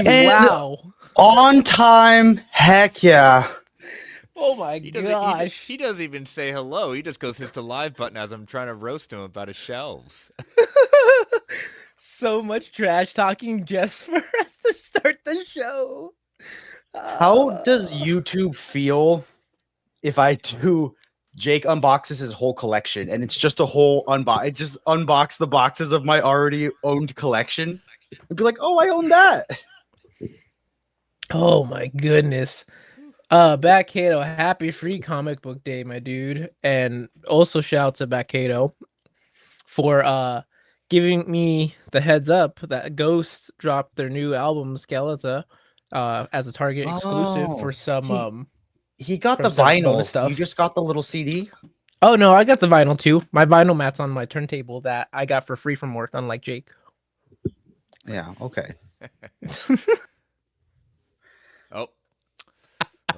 And wow. on time, heck yeah. Oh my He doesn't. He, gosh. he doesn't even say hello. He just goes hits the live button as I'm trying to roast him about his shelves. So much trash talking just for us to start the show. How does Uh, YouTube feel if I do Jake unboxes his whole collection and it's just a whole I just unbox the boxes of my already owned collection? I'd be like, oh, I own that. oh my goodness. Backhato, happy free comic book day, my dude. And also shout out to Backhato for giving me the heads up that Ghost dropped their new album Skeleton as a Target exclusive Oh, for some he got from the some bonus vinyl. You stuff. just got the little CD. Oh no, I got the vinyl too. My vinyl mat's on my turntable that I got for free from work, unlike Jake. Yeah. Okay. Oh.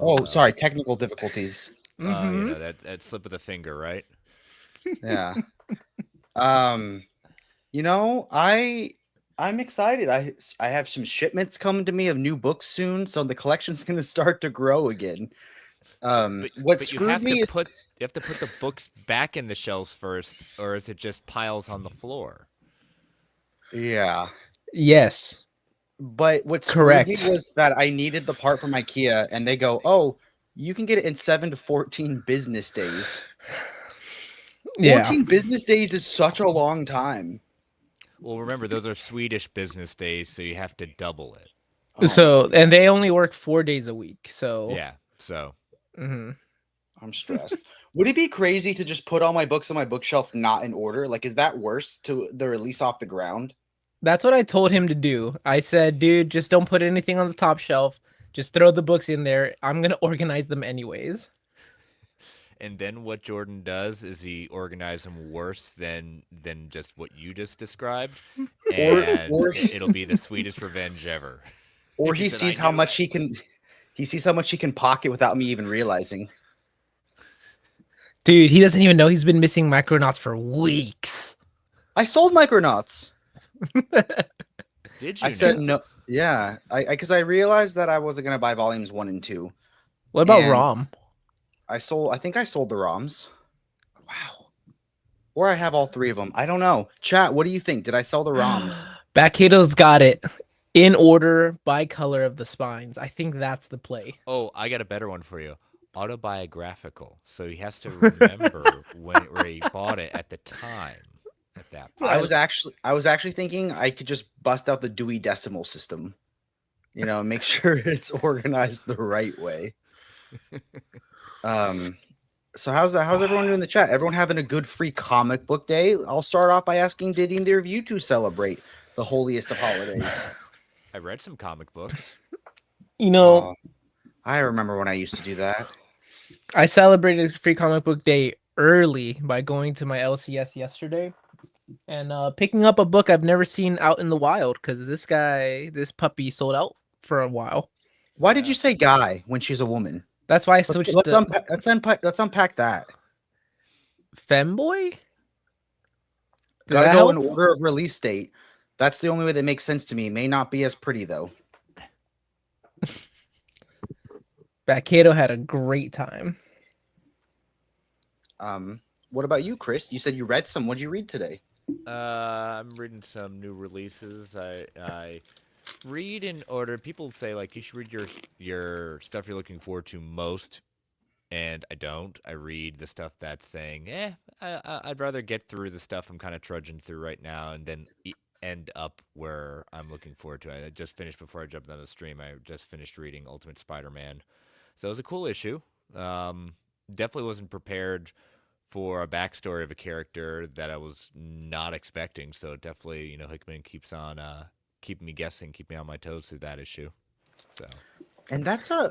Oh, sorry. Technical difficulties. That slip of the finger, right? Yeah. You know, I'm excited. I have some shipments coming to me of new books soon, so the collection's going to start to grow again. What But you screwed have me to is put the books back in the shelves first, or is it just piles on the floor? yeah. Yes, But what screwed me correct. was that I needed the part from IKEA, and they go, "Oh, you can get it in 7 to 14 business days." Yeah. 14 business days is such a long time. Well, remember those are Swedish business days, so you have to double it. Oh my, So, and they only work 4 days a week. So, Yeah. So mhm. I'm stressed. Would it be crazy to just put all my books on my bookshelf not in order? Like, is that worse to the release off the ground? That's what I told him to do. I said, dude, just don't put anything on the top shelf. Just throw the books in there. I'm gonna organize them anyways. and then what Jordan does is he organizes them worse than just what you just described, and Or it'll be the sweetest revenge ever. or He he said, "I sees how knew much it." he sees how much he can pocket without me even realizing. Dude, he doesn't even know he's been missing Micronauts for weeks. I sold Micronauts. Did you I said now? no. Yeah, I because I realized that I wasn't gonna buy volumes 1 and 2, What about and ROM? I think I sold the ROMs, Wow. or I have all 3 of them. I don't know. Chat, what do you think? Did I sell the ROMs? Backato's got it in order by color of the spines. I think that's the play. Oh, I got a better one for you. Autobiographical. So he has to remember where he bought it at the time. At that point. I was actually thinking I could just bust out the Dewey Decimal System, you know, make sure it's organized the right way. So how's everyone doing in the chat? Everyone having a good free comic book day? I'll start off by asking, did either of you two celebrate the holiest of holidays? I read some comic books. You know, I remember when I used to do that. I celebrated Free Comic Book Day early by going to my LCS yesterday and picking up a book I've never seen out in the wild because this puppy sold out for a while. Why did you say guy when she's a woman? That's why I switched Let's unpack that. Femboy? Gotta go in order of release date. That's the only way that makes sense to me. May not be as pretty though. Backhato had a great time. What about you, Chris? You said you read some. What did you read today? I'm reading some new releases. I read in order. People say like you should read your stuff you're looking forward to most, and I don't. I read the stuff that's saying, I'd rather get through the stuff I'm kind of trudging through right now, and then end up where I'm looking forward to. I just finished before I jumped on the stream. I just finished reading Ultimate Spider-Man, so it was a cool issue. Definitely wasn't prepared for a backstory of a character that I was not expecting. So definitely, Hickman keeps on keeping me guessing, keep me on my toes through that issue. So, and that's a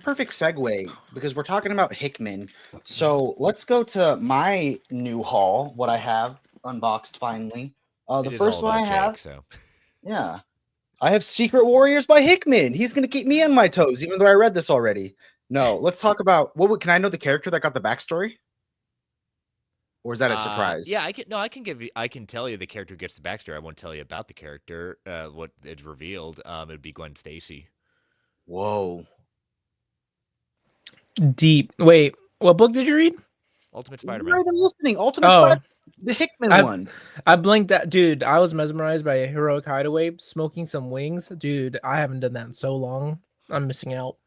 perfect segue because we're talking about Hickman. So let's go to my new haul. What I have unboxed finally. The first one I have. Yeah, I have Secret Warriors by Hickman. He's gonna keep me on my toes, even though I read this already. No, let's talk about can I know the character that got the backstory? or is that a surprise? Yeah, I can. No, I can give you. I can tell you the character who gets the backstory. I won't tell you about the character. What it's revealed. It'd be Gwen Stacy. Whoa. Deep. Wait, what book did you read? Ultimate You're Spider-Man. not even listening. Ultimate Spider, the Hickman one. I blinked out, dude. I was mesmerized by a heroic hideaway, smoking some wings, dude. I haven't done that in so long. I'm missing out.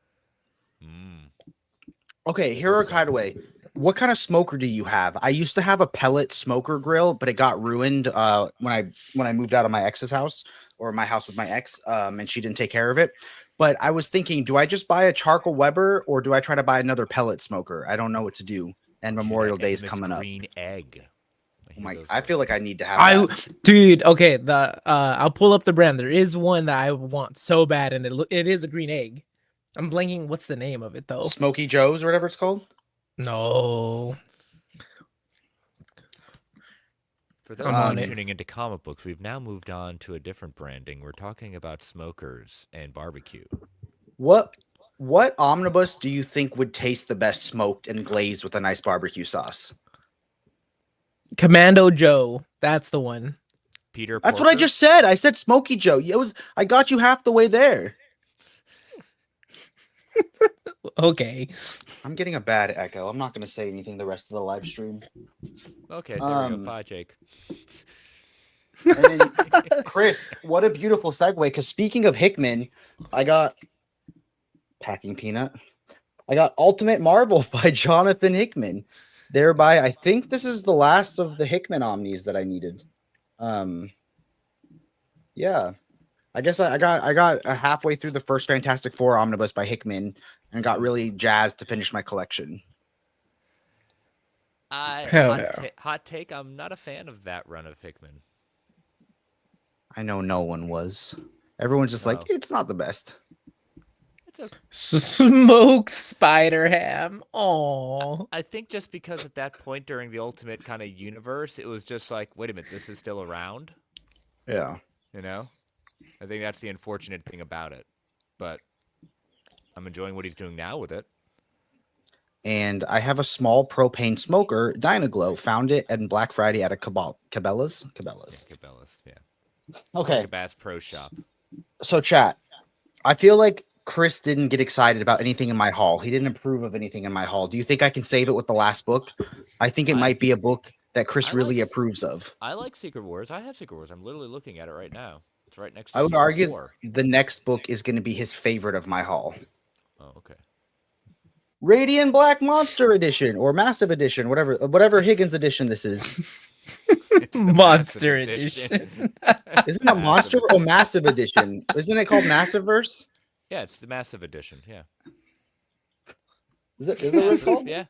Okay, heroic hideaway. What kind of smoker do you have? I used to have a pellet smoker grill, but it got ruined when I moved out of my ex's house, or my house with my ex, and she didn't take care of it. But I was thinking, do I just buy a charcoal Weber, or do I try to buy another pellet smoker? I don't know what to do. And Memorial Day is coming up. Green egg. I feel like I need to have that. Dude, okay, I'll pull up the brand. There is one that I want so bad, and it is a green egg. I'm blanking. What's the name of it though? Smoky Joe's or whatever it's called. No. For those tuning into comic books, we've now moved on to a different branding. We're talking about smokers and barbecue. What omnibus do you think would taste the best smoked and glazed with a nice barbecue sauce? Commando Joe. That's the one. Peter That's what I just said. I said Smoky Joe. I got you half the way there. Okay. I'm getting a bad echo. I'm not going to say anything the rest of the live stream. Okay, there we go. Bye, Jake. And Chris, what a beautiful segue. Because speaking of Hickman, I got Packing Peanut. I got Ultimate Marvel by Jonathan Hickman. Thereby, I think this is the last of the Hickman omnis that I needed. Yeah. I guess I got halfway through the first Fantastic Four omnibus by Hickman and got really jazzed to finish my collection. Hot take. I'm not a fan of that run of Hickman. I know no one was. Everyone's just like, it's not the best. It's okay. Smoke Spider Ham. Oh. I think just because at that point during the Ultimate kind of universe, it was just like, wait a minute, this is still around. Yeah. You know? I think that's the unfortunate thing about it. But I'm enjoying what he's doing now with it. And I have a small propane smoker, Dynaglow. Found it at Black Friday at a Cabela's. Yeah, Cabela's, yeah. Okay. Like a Bass Pro Shop. So, chat, I feel like Chris didn't get excited about anything in my haul. He didn't approve of anything in my haul. Do you think I can save it with the last book? I think it might be a book that Chris really approves of. I like Secret Wars. I have Secret Wars. I'm literally looking at it right now. It's right next to I would Secret argue War. the next book is going to be his favorite of my haul. Oh, okay. Radiant Black Monster Edition or Massive Edition, whatever Higgins edition this is. Monster edition. Isn't it Monster or Massive Edition? Isn't it called Massiveverse? Yeah, it's the Massive Edition. Yeah. Is that what it's called? Yeah.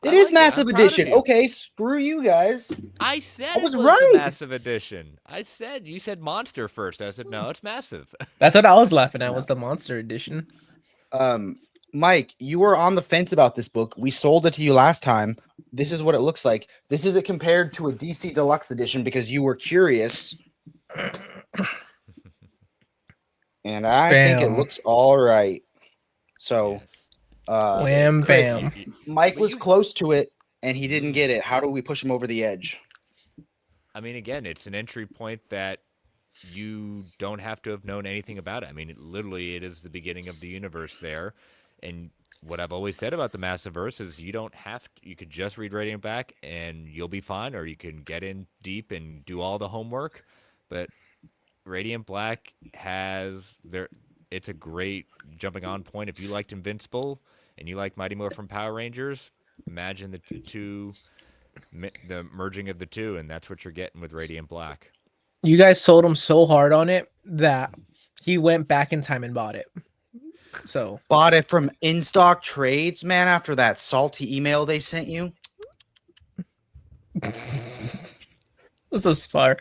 It is Massive Edition. Okay, screw you guys. I said I was it was right. the Massive Edition. You said Monster first. I said no, it's Massive. That's what I was laughing at. Was the Monster Edition. Mike, you were on the fence about this book. We sold it to you last time. This is what it looks like. This is it compared to a DC Deluxe Edition because you were curious. And I think it looks all right. So, wham, Chris, bam. Mike was close to it, and he didn't get it. How do we push him over the edge? I mean, again, it's an entry point that you don't have to have known anything about it. I mean, it is the beginning of the universe there. And what I've always said about the Massiverse is you don't have to, you could just read Radiant Black and you'll be fine, or you can get in deep and do all the homework. But Radiant Black it's a great jumping on point. If you liked Invincible and you like Mighty Morphin Power Rangers, imagine the merging of the two, and that's what you're getting with Radiant Black. You guys sold him so hard on it that he went back in time and bought it. So bought it from In Stock Trades, man, after that salty email they sent you. What's up, Spar?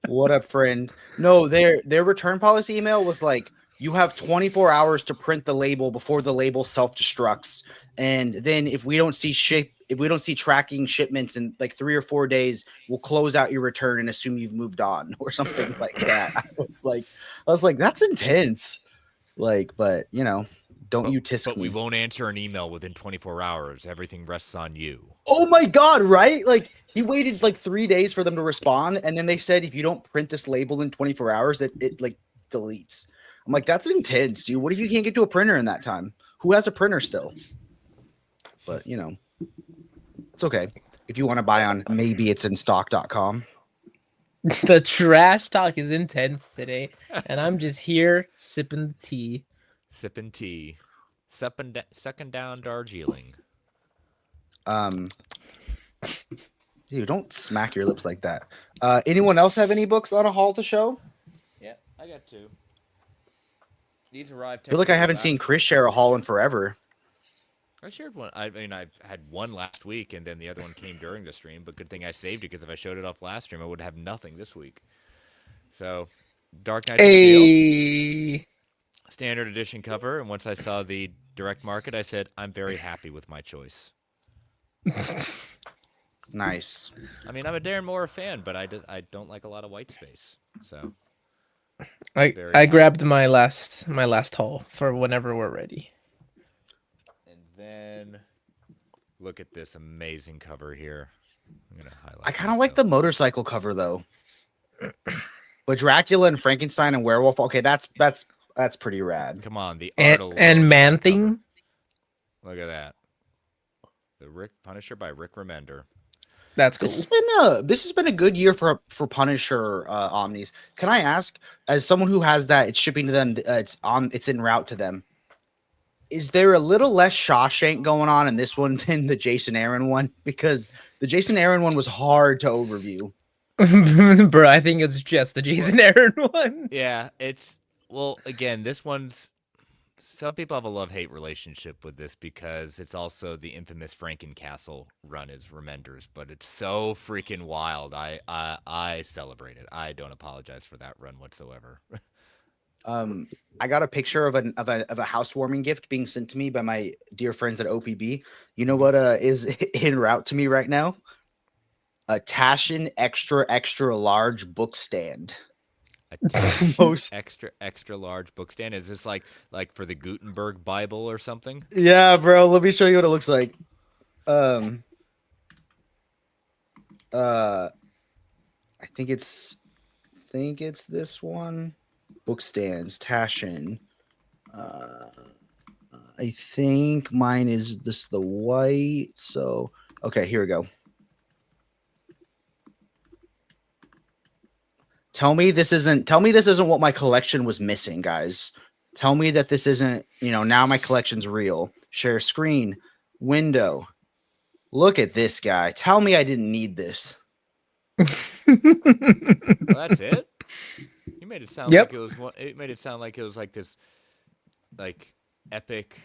What up, friend? No, their return policy email was like, you have 24 hours to print the label before the label self-destructs. And then if we don't see tracking shipments in like 3 or 4 days, we'll close out your return and assume you've moved on or something like that. I was like, that's intense. Like, but Don't you tisk But me. we won't answer an email within 24 hours. Everything rests on you. Oh my god, right? Like he waited like 3 days for them to respond, and then they said if you don't print this label in 24 hours, it like deletes. I'm like, that's intense, dude. What if you can't get to a printer in that time? Who has a printer still? But you know, it's okay. If you want to buy on maybeit'sinstock.com. The trash talk is intense today, and I'm just here sipping the tea. Sipping tea. Sucking down Darjeeling. Dude, don't smack your lips like that. Anyone else have any books on a haul to show? Yeah, I got 2. These arrived. I feel like I haven't seen Chris share a haul in forever. I shared one. I mean, I had one last week, and then the other one came during the stream. But good thing I saved it, because if I showed it off last stream, I would have nothing this week. So, Dark Knight of Steel, standard edition cover. And once I saw the direct market, I said, I'm very happy with my choice. Nice. I mean, I'm a Darren Moore fan, but I don't like a lot of white space. So I grabbed my last haul for whenever we're ready. And then look at this amazing cover here. I'm gonna highlight. I kind of like the motorcycle cover though. But Dracula and Frankenstein and Werewolf. Okay, that's pretty rad. Come on, the art and Man Thing. Look at that. The Punisher by Rick Remender. That's cool. This has been a good year for Punisher omnis. Can I ask, as someone who has that, it's shipping to them, it's en route to them. Is there a little less Shawshank going on in this one than the Jason Aaron one? Because the Jason Aaron one was hard to overview. Bro, I think it's just the Jason Aaron one. Yeah, well, again, this one's, some people have a love-hate relationship with this because it's also the infamous Frankencastle run as Remender's, but it's so freaking wild. I celebrate it. I don't apologize for that run whatsoever. I got a picture of a housewarming gift being sent to me by my dear friends at OPB. You know what is en route to me right now? A Taschen extra large book stand. Most extra large book stand. Is this like for the Gutenberg Bible or something? Yeah, bro. Let me show you what it looks like. I think it's this one. Book stands, Taschen. I think mine is the white. So okay, here we go. Tell me this isn't what my collection was missing, guys. Tell me that this isn't, now my collection's real. Share screen, window. Look at this guy. Tell me I didn't need this. Well, that's it. You made it sound like it was. It made it sound like it was like this, like epic.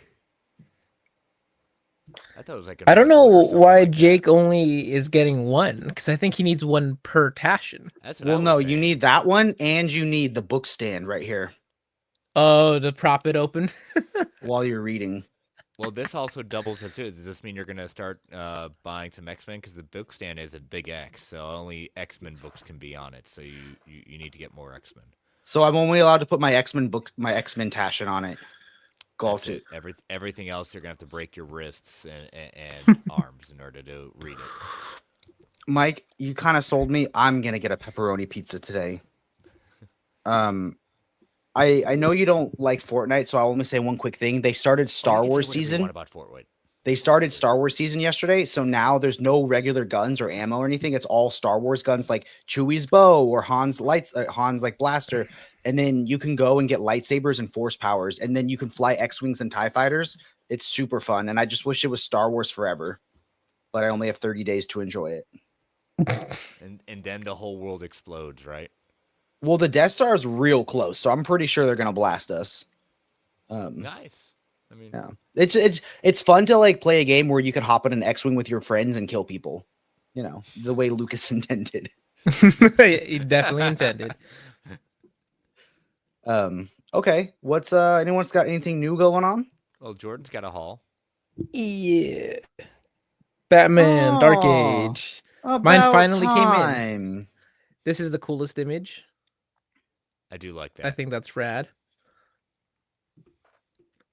I thought it was like. I don't know why Jake only is getting one, because I think he needs one per Taschen. Well, no, you need that one, and you need the book stand right here. Oh, to prop it open while you're reading. Well, this also doubles it too. Does this mean you're gonna start buying some X-Men? Because the book stand is a big X, so only X-Men books can be on it. So you need to get more X-Men. So I'm only allowed to put my X-Men Taschen on it. Everything else, you're gonna have to break your wrists and arms in order to read it. Mike, you kind of sold me. I'm gonna get a pepperoni pizza today. I know you don't like Fortnite, so I'll only say one quick thing. They started Star Wars season. About Fortnite. They started Star Wars season yesterday, so now there's no regular guns or ammo or anything. It's all Star Wars guns, like Chewie's bow or Han's like blaster, and then you can go and get lightsabers and force powers, and then you can fly X-wings and TIE fighters. It's super fun, and I just wish it was Star Wars forever, but I only have 30 days to enjoy it. And then the whole world explodes, right? Well, the Death Star is real close, so I'm pretty sure they're gonna blast us. Nice. I mean, yeah, it's fun to like play a game where you can hop in an X-wing with your friends and kill people. The way Lucas intended. He definitely intended. Okay. What's anyone's got anything new going on? Well, Jordan's got a haul. Yeah. Batman Dark Age. Mine finally came in. This is the coolest image. I do like that. I think that's rad.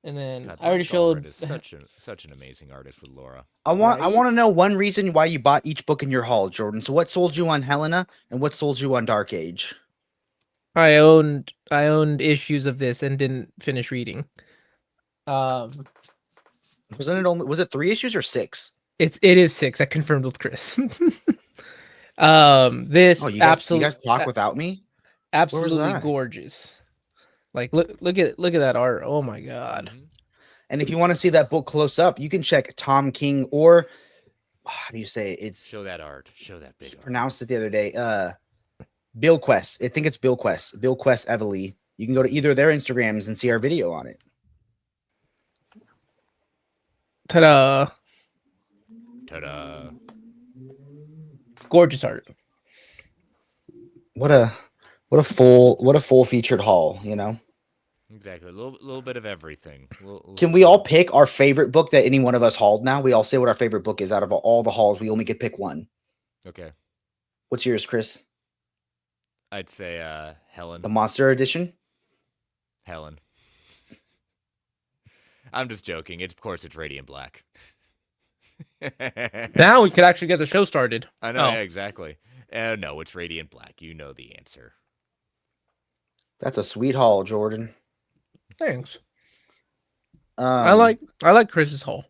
And then God, I already Mike Allred showed. is such an amazing artist with Laura. I want Right? to know one reason why you bought each book in your haul, Jordan. So what sold you on Helena and what sold you on Dark Age? I owned issues of this and didn't finish reading. Was it 3 issues or 6? It is 6. I confirmed with Chris. Oh, This you guys talk without me? absolutely that? gorgeous. Like look at that art. Oh my god. Mhm. And if you want to see that book close up, you can check Tom King or how do you say it? It's Show that art. Show that big art. pronounced it the other day. Bill Quest. I think it's Bill Quest. Bill Quest Evely. You can go to either of their Instagrams and see our video on it. Ta-da. Ta-da! Gorgeous art. What a full featured haul, you know. Exactly. A little bit of everything. Can we all pick our favorite book that any one of us hauled now? We all say what our favorite book is out of all the hauls. We only could pick one. Okay. What's yours, Chris? I'd say Helen. The Monster Edition? Helen. I'm just joking. Of course, it's Radiant Black. Now we could actually get the show started. I know, Oh. yeah, exactly. No, it's Radiant Black. You know the answer. That's a sweet haul, Jordan. Thanks. I like Chris's haul.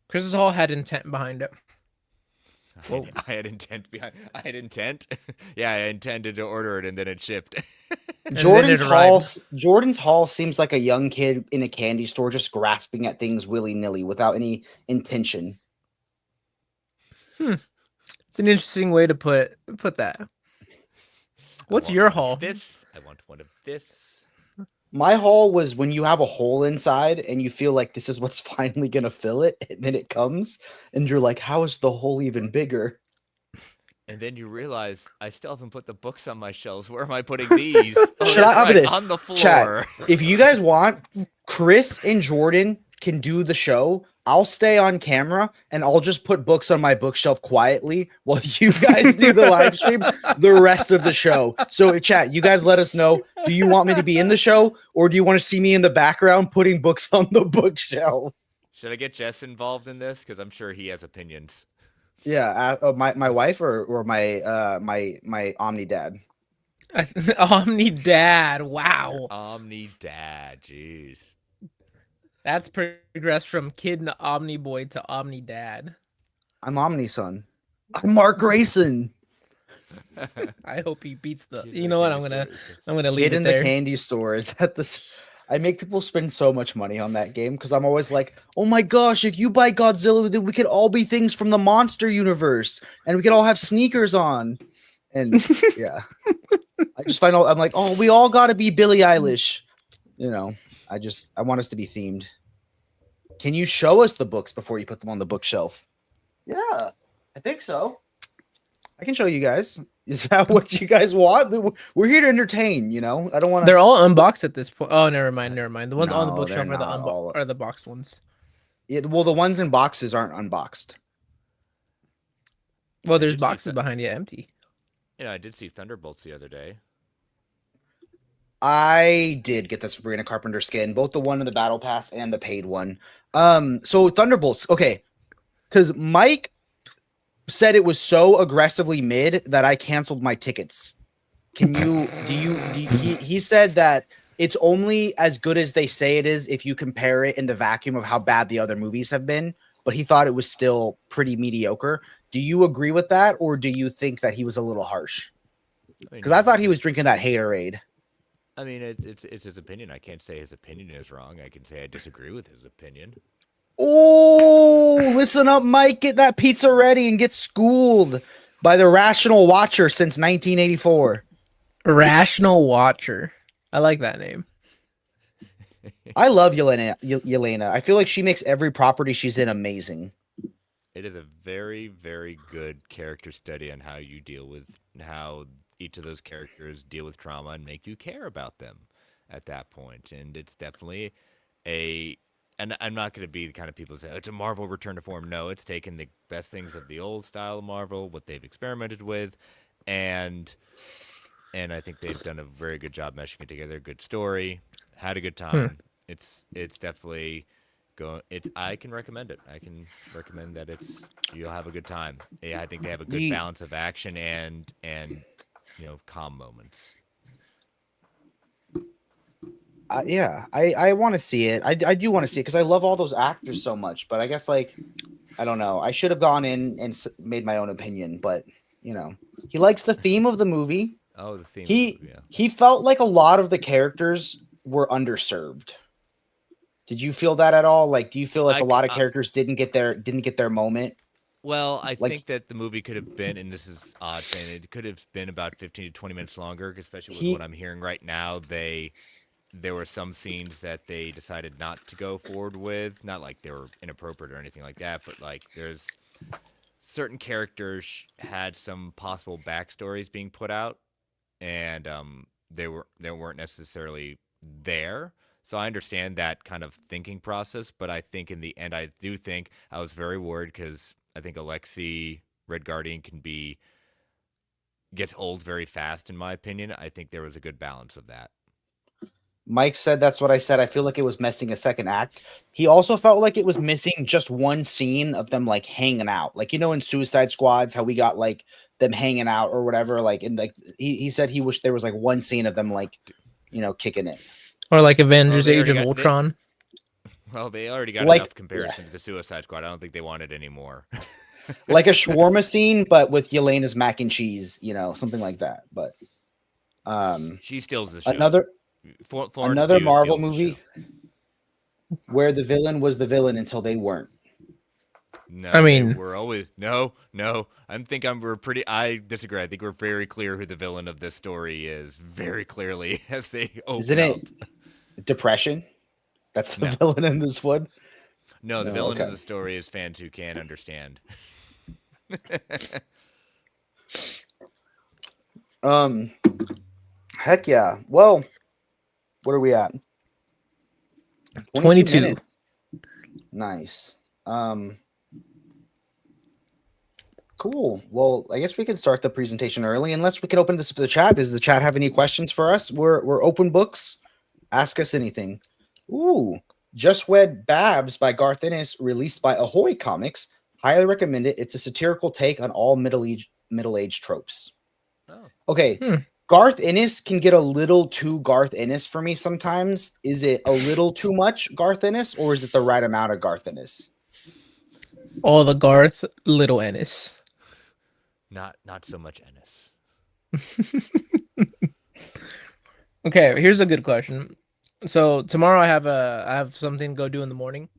Chris's haul had intent behind it. Whoa. I had intent. Yeah, I intended to order it and then it shipped. Jordan's it haul. arrived. Jordan's haul seems like a young kid in a candy store just grasping at things willy nilly without any intention. It's an interesting way to put that. What's your haul? This. I want one of this. My haul was when you have a hole inside and you feel like this is what's finally gonna fill it, and then it comes, and you're like, "How is the hole even bigger?" And then you realize I still haven't put the books on my shelves. Where am I putting these? Oh, Should I that's up right, this? on the floor? Chat. If you guys want, Chris and Jordan can do the show. I'll stay on camera and I'll just put books on my bookshelf quietly while you guys do the live stream the rest of the show. So chat, you guys let us know. Do you want me to be in the show or do you want to see me in the background putting books on the bookshelf? Should I get Jess involved in this? Because I'm sure he has opinions. Yeah, my wife or my Omni dad. Omni Dad. Wow. Omni Dad. Jeez. That's progressed from kid to Omni Boy to Omni Dad. I'm Omni son. I'm Mark Grayson. I hope he beats the. Kid You in know the what? candy I'm gonna Kid leave it in there. the candy store is at this. I make people spend so much money on that game because I'm always like, oh my gosh, if you buy Godzilla, then we could all be things from the monster universe and we could all have sneakers on. And yeah, I just find I'm like, oh, we all got to be Billie Eilish. You know, I want us to be themed. Can you show us the books before you put them on the bookshelf? Yeah, I think so. I can show you guys. Is that what you guys want? We're here to entertain, you know? I don't want to. They're all unboxed at this point. Oh, never mind. The ones on the No, bookshelf they're are the not all- are the boxed ones. Yeah, well, the ones in boxes aren't unboxed. Well, there's did see boxes that. behind you empty. You know, I did see Thunderbolts the other day. I did get the Sabrina Carpenter skin, both the one in the battle pass and the paid one. So Thunderbolts, okay, because Mike said it was so aggressively mid that I canceled my tickets. Can you? He said that it's only as good as they say it is if you compare it in the vacuum of how bad the other movies have been. But he thought it was still pretty mediocre. Do you agree with that, or do you think that he was a little harsh? Because I thought he was drinking that haterade. I mean, it's his opinion. I can't say his opinion is wrong. I can say I disagree with his opinion. Oh, listen up, Mike. Get that pizza ready and get schooled by the rational watcher since 1984. Rational Watcher. I like that name. I love Yelena. I feel like she makes every property she's in amazing. It is a very, very good character study on how you deal with how each of those characters deal with trauma and make you care about them at that point. And it's definitely and I'm not going to be the kind of people who say, oh, it's a Marvel return to form. No, it's taken the best things of the old style of Marvel, what they've experimented with, and I think they've done a very good job meshing it together. Good story, had a good time, it's definitely go. I can recommend it. I can recommend that you'll have a good time. Yeah, I think they have a good The balance of action and calm moments. yeah, I want to see it. I do want to see it because I love all those actors so much. But I guess like I don't know. I should have gone in and made my own opinion. But he likes the theme of the movie. Oh, the theme. Yeah. He felt like a lot of the characters were underserved. Did you feel that at all? Like, do you feel like a lot of characters didn't get their moment? Well, I think that the movie could have been, and this is odd saying it could have been about 15 to 20 minutes longer, especially with what I'm hearing right now. There were some scenes that they decided not to go forward with. Not like they were inappropriate or anything like that, but like there's certain characters had some possible backstories being put out, and they weren't necessarily there. So I understand that kind of thinking process, but I think in the end, I do think I was very worried because I think Alexei Red Guardian gets old very fast, in my opinion. I think there was a good balance of that. Mike said that's what I said. I feel like it was missing a second act. He also felt like it was missing just one scene of them like hanging out. Like, in Suicide Squads, how we got like them hanging out or whatever. Like, in like he said he wished there was like one scene of them like, kicking it. Or like Avengers Age of Ultron. They already got enough comparisons to Suicide Squad. I don't think they wanted any more. Like a shawarma scene, but with Yelena's mac and cheese, something like that. But she steals the show. Another Marvel movie where the villain was the villain until they weren't. No, I mean, we're always no. I disagree. I think we're very clear who the villain of this story is. Very clearly, as they open Isn't it depression? That's the villain in this one. No, the villain of the story is fans who can't understand. Heck yeah. Well, what are we at? 22 minutes. Nice. Cool. Well, I guess we can start the presentation early, unless we can open this up to the chat. Does the chat have any questions for us? We're open books. Ask us anything. Ooh, Just Wed Babs by Garth Ennis, released by Ahoy Comics. Highly recommend it. It's a satirical take on all middle-aged tropes. Oh. Okay. Garth Ennis can get a little too Garth Ennis for me sometimes. Is it a little too much Garth Ennis, or is it the right amount of Garth Ennis? All the Garth, little Ennis. Not so much Ennis. Okay, here's a good question. So tomorrow I have something to go do in the morning.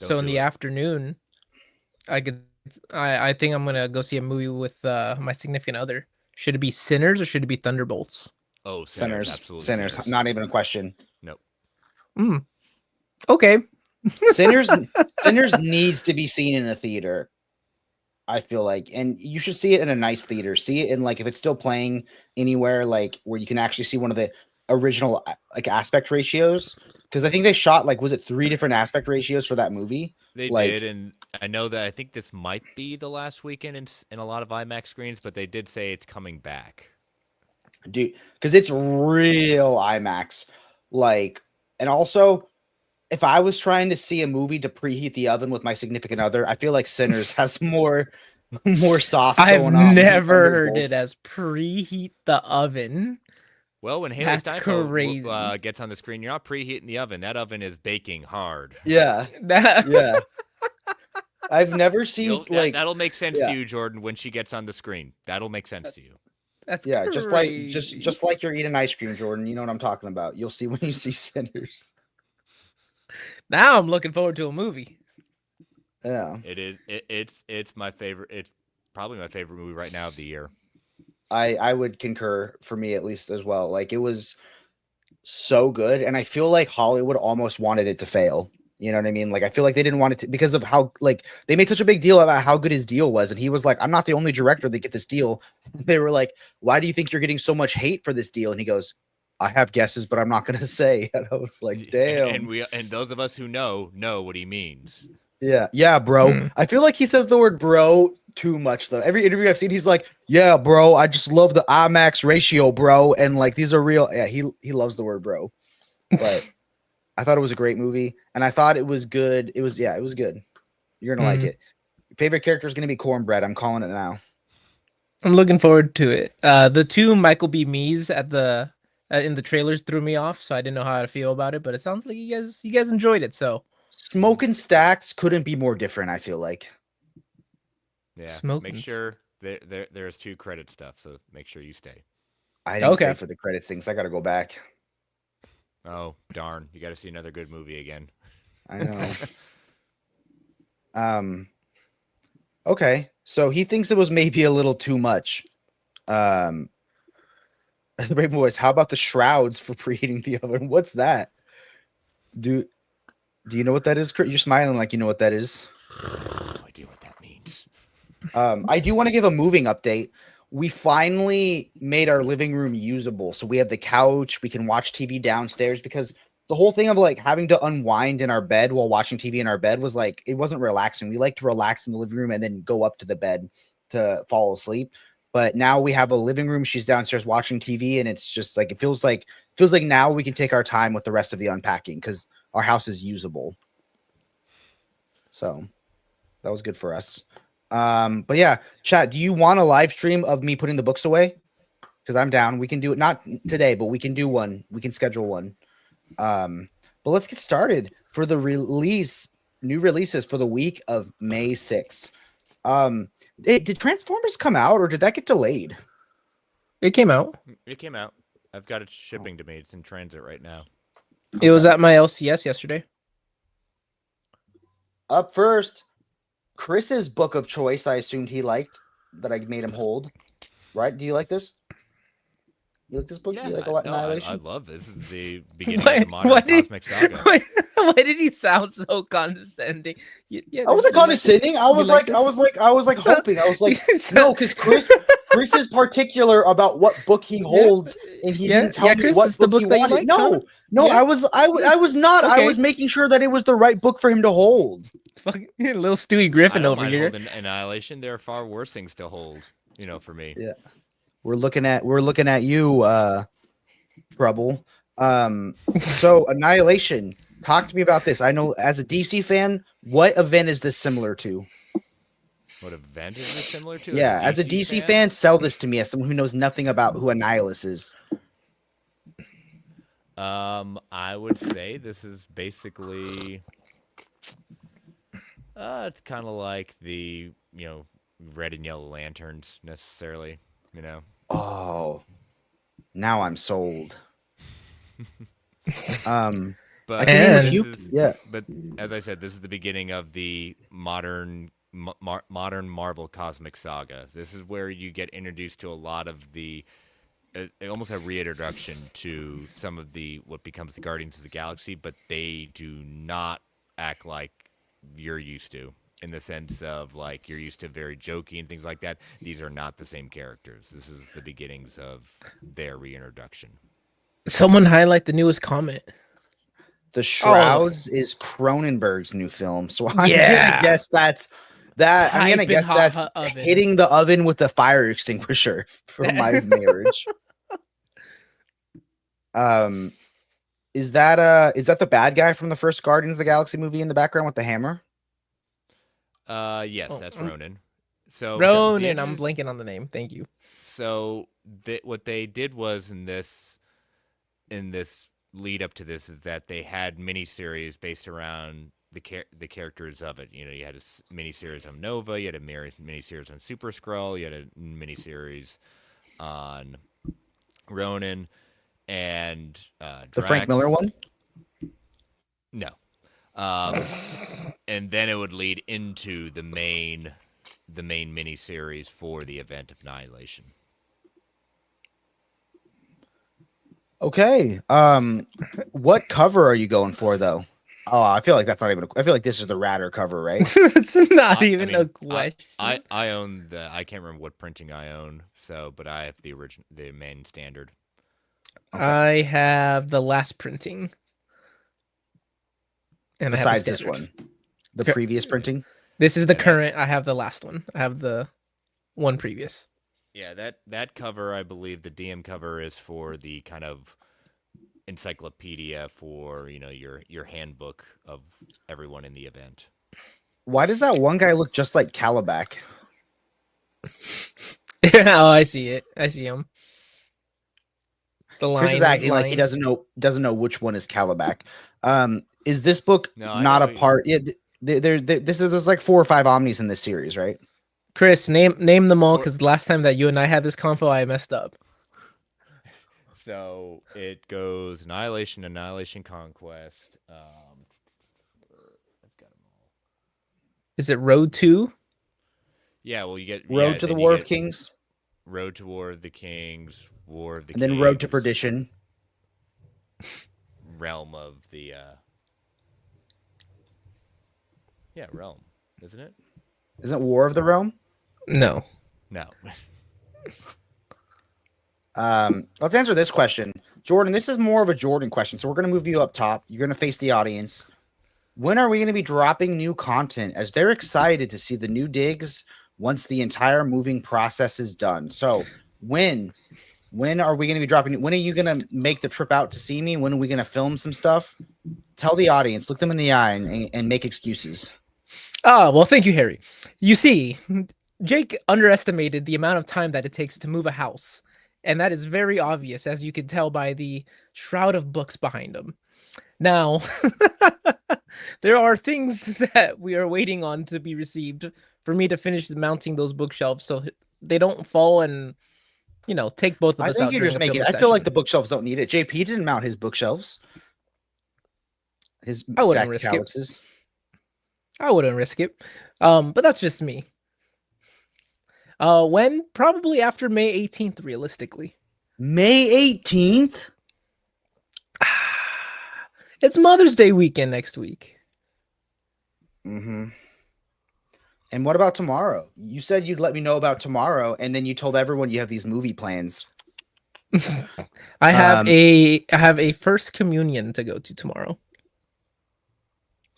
So in the afternoon, I think I'm gonna go see a movie with my significant other. Should it be Sinners or should it be Thunderbolts? Oh, Sinners. Absolutely. Sinners. Not even a question. Nope. Okay. Sinners needs to be seen in a theater. I feel like, and you should see it in a nice theater. See it in like, if it's still playing anywhere, like where you can actually see one of the original like aspect ratios. Because I think they shot like, was it 3 different aspect ratios for that movie? They did, and I know that I think this might be the last weekend in a lot of IMAX screens, but they did say it's coming back. Dude, because it's real IMAX. Like, and also, if I was trying to see a movie to preheat the oven with my significant other, I feel like Sinners has more sauce going on. I've never heard it as preheat the oven. Well, when Haley Steinfeld gets on the screen, you're not preheating the oven. That oven is baking hard. Yeah. Yeah. I've never seen that'll make sense to you, Jordan, when she gets on the screen. That'll make sense to you. That's just like you're eating ice cream, Jordan. You know what I'm talking about. You'll see when you see Sinners. Now I'm looking forward to a movie. Yeah. It is. It's my favorite. It's probably my favorite movie right now of the year. I would concur, for me at least, as well. Like, it was so good, and I feel like Hollywood almost wanted it to fail. You know what I mean? Like, I feel like they didn't want it to, because of how, like, they made such a big deal about how good his deal was, and he was like, I'm not the only director that get this deal. They were like, why do you think you're getting so much hate for this deal? And he goes, I have guesses, but I'm not going to say. And I was like, damn. And those of us who know what he means. Yeah, bro. I feel like he says the word bro too much, though. Every interview I've seen, he's like, yeah, bro, I just love the IMAX ratio, bro. And like, these are real. Yeah, he loves the word bro. But I thought it was a great movie, and I thought it was good. It was good. You're gonna like it. Favorite character is gonna be Cornbread. I'm calling it now. I'm looking forward to it. The two Michael B. Mees at the in the trailers threw me off, so I didn't know how to feel about it. But it sounds like you guys enjoyed it. So Smoking Stacks couldn't be more different. I feel like. Yeah. Smoking. Make sure there's 2 credit stuff, so make sure you stay. I didn't stay for the credits things. I got to go back. Oh darn! You got to see another good movie again. I know. Okay, so he thinks it was maybe a little too much. Raven Boys, how about the shrouds for preheating the oven? What's that? Do you know what that is? You're smiling like you know what that is. No idea what that means. I do want to give a moving update. We finally made our living room usable. So we have the couch. We can watch TV downstairs because the whole thing of like having to unwind in our bed while watching TV in our bed was like, it wasn't relaxing. We like to relax in the living room and then go up to the bed to fall asleep. But now we have a living room. She's downstairs watching TV, and it's just like, it feels like now we can take our time with the rest of the unpacking because our house is usable. So that was good for us. But yeah, chat, do you want a live stream of me putting the books away? Because I'm down. We can do it, not today, but we can do one. We can schedule one. But let's get started for the new releases for the week of May 6th. Did Transformers come out or did that get delayed? It came out. It came out. I've got it shipping to me. It's in transit right now. It was at my LCS yesterday. Up first, Chris's book of choice. I assumed he liked that I made him hold. Right? Do you like this? You like this book? Yeah, you like Annihilation? I love this. This is the beginning of the modern cosmic saga. Why did he sound so condescending? I wasn't condescending. I was like hoping. I was like, no, because Chris is particular about what book he holds, and he didn't tell me what book he wanted. No, I was not. Okay. I was making sure that it was the right book for him to hold. Fucking little Stewie Griffin over here. Annihilation. There are far worse things to hold. For me. Yeah. We're looking at you, Trouble. So Annihilation. Talk to me about this. I know as a DC fan, what event is this similar to? What event is this similar to? Yeah, as a DC fan, sell this to me as someone who knows nothing about who Annihilus is. I would say this is basically it's kind of like the, red and yellow lanterns necessarily, Oh, now I'm sold. But but as I said, this is the beginning of the modern Marvel cosmic saga. This is where you get introduced to a lot of the almost a reintroduction to some of the what becomes the Guardians of the Galaxy, but they do not act like you're used to. In the sense of like you're used to very jokey and things like that. These are not the same characters. This is the beginnings of their reintroduction. Someone highlight the newest comment. The Shrouds is Cronenberg's new film, so I'm gonna guess that's that. I'm gonna guess that's hitting the oven with the fire extinguisher for my marriage. Is that the bad guy from the first Guardians of the Galaxy movie in the background with the hammer? Yes, that's Ronan. So Ronan, I'm blanking on the name. Thank you. So what they did was in this lead up to this is that they had miniseries based around the characters of it. You had a miniseries on Nova, you had a miniseries on Super Skrull, you had a miniseries on Ronan and Drax. The Frank Miller one? No. And then it would lead into the main miniseries for the event of Annihilation. Okay. What cover are you going for though? Oh, I feel like that's not even. I feel like this is the Radder cover, right? It's not even a question. I own the. I can't remember what printing I own. But I have the main standard. Okay. I have the last printing. And besides this one, the previous printing. This is the current. I have the last one. I have the one previous. Yeah, that cover, I believe the DM cover is for the kind of encyclopedia for your handbook of everyone in the event. Why does that one guy look just like Calabac? Oh, I see it. I see him. The Chris is line, acting like he doesn't know which one is Calabac. Is this book not a part? Yeah, there's like 4 or 5 Omnis in this series, right? Chris, name them all, because last time that you and I had this convo, I messed up. So it goes Annihilation, Conquest. I've got them all. Is it Road 2? Yeah, well, you get Road to the War of Kings. Road to War of the Kings, War of the and Kings. then Road to Perdition. Realm of the Realm, isn't it? Isn't War of the Realm? No. Let's answer this question. Jordan, this is more of a Jordan question. So we're going to move you up top. You're going to face the audience. When are we going to be dropping new content, as they're excited to see the new digs once the entire moving process is done? So when are we going to be dropping? When are you going to make the trip out to see me? When are we going to film some stuff? Tell the audience, look them in the eye and make excuses. Oh, well, thank you, Harry. You see, Jake underestimated the amount of time that it takes to move a house. And that is very obvious, as you can tell by the shroud of books behind him. Now, there are things that we are waiting on to be received for me to finish mounting those bookshelves so they don't fall and, take both of us out. I think you're just making it. I feel like the bookshelves don't need it. JP didn't mount his bookshelves. His stacked calyxes. I wouldn't risk it. But that's just me. When? Probably after May 18th, realistically. May 18th? It's Mother's Day weekend next week. Mm-hmm. And what about tomorrow? You said you'd let me know about tomorrow, and then you told everyone you have these movie plans. I have a first communion to go to tomorrow.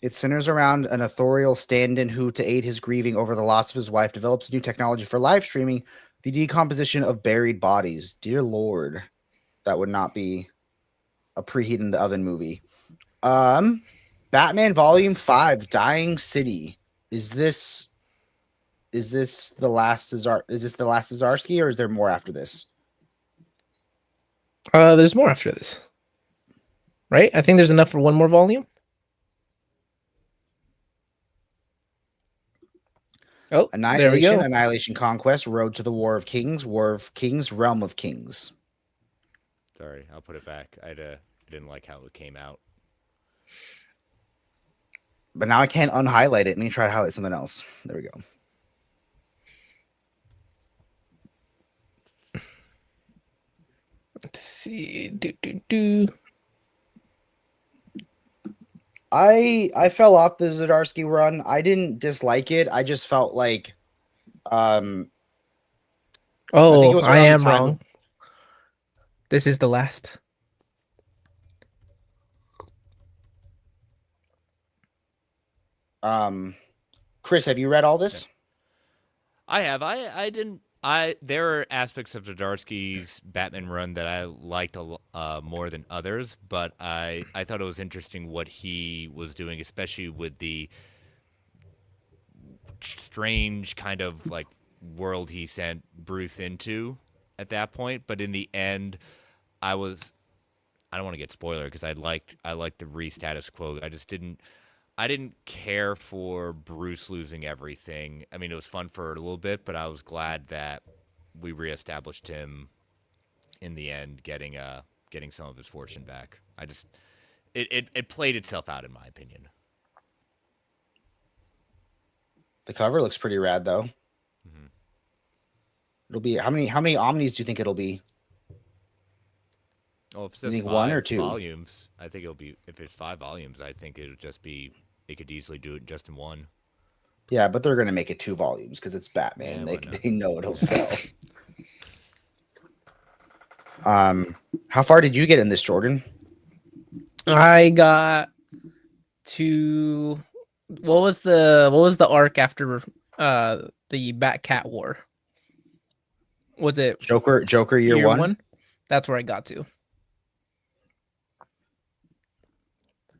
It centers around an authorial stand-in who, to aid his grieving over the loss of his wife, develops a new technology for live streaming the decomposition of buried bodies. Dear Lord, that would not be a preheat in the oven movie. Batman Volume 5, Dying City. Is this the last Zdarsky, or is there more after this? There's more after this. Right? I think there's enough for one more volume. Oh, Annihilation, there we go. Annihilation Conquest, Road to the War of Kings, Realm of Kings. Sorry, I'll put it back. I didn't like how it came out. But now I can't unhighlight it. Let me try to highlight something else. There we go. Let's see. I fell off the Zdarsky run. I didn't dislike it. I just felt like I am wrong. This is the last. Chris, have you read all this? I have. I didn't. There are aspects of Zdarsky's Batman run that I liked more than others, but I thought it was interesting what he was doing, especially with the strange kind of like world he sent Bruce into at that point. But in the end, I don't want to get spoiler because I liked the re-status quo. I didn't care for Bruce losing everything. I mean, it was fun for a little bit, but I was glad that we reestablished him in the end, getting some of his fortune back. It played itself out, in my opinion. The cover looks pretty rad, though. Mm-hmm. It'll be how many Omnis do you think it'll be? Oh, if it's 1 or 2 volumes, I think it'll be. If it's 5 volumes, I think it'll just be. They could easily do it just in 1. Yeah, but they're gonna make it 2 volumes because it's Batman. Yeah, they know it'll sell. How far did you get in this, Jordan? I got to what was the arc after the Bat-Cat War? Was it Joker year 1? That's where I got to.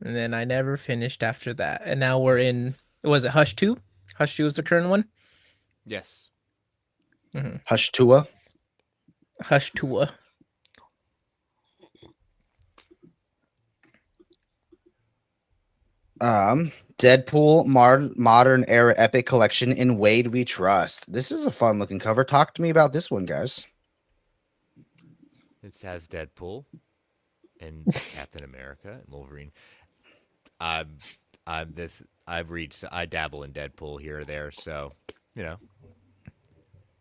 and then I never finished after that. And now we're in. Was it Hush 2? Hush 2 is the current one. Yes. Mm-hmm. Hush Tua. Hush Tua. Deadpool modern era epic collection in Wade We Trust. This is a fun looking cover. Talk to me about this one, guys. It has Deadpool and Captain America and Wolverine. I dabble in Deadpool here or there, so you know.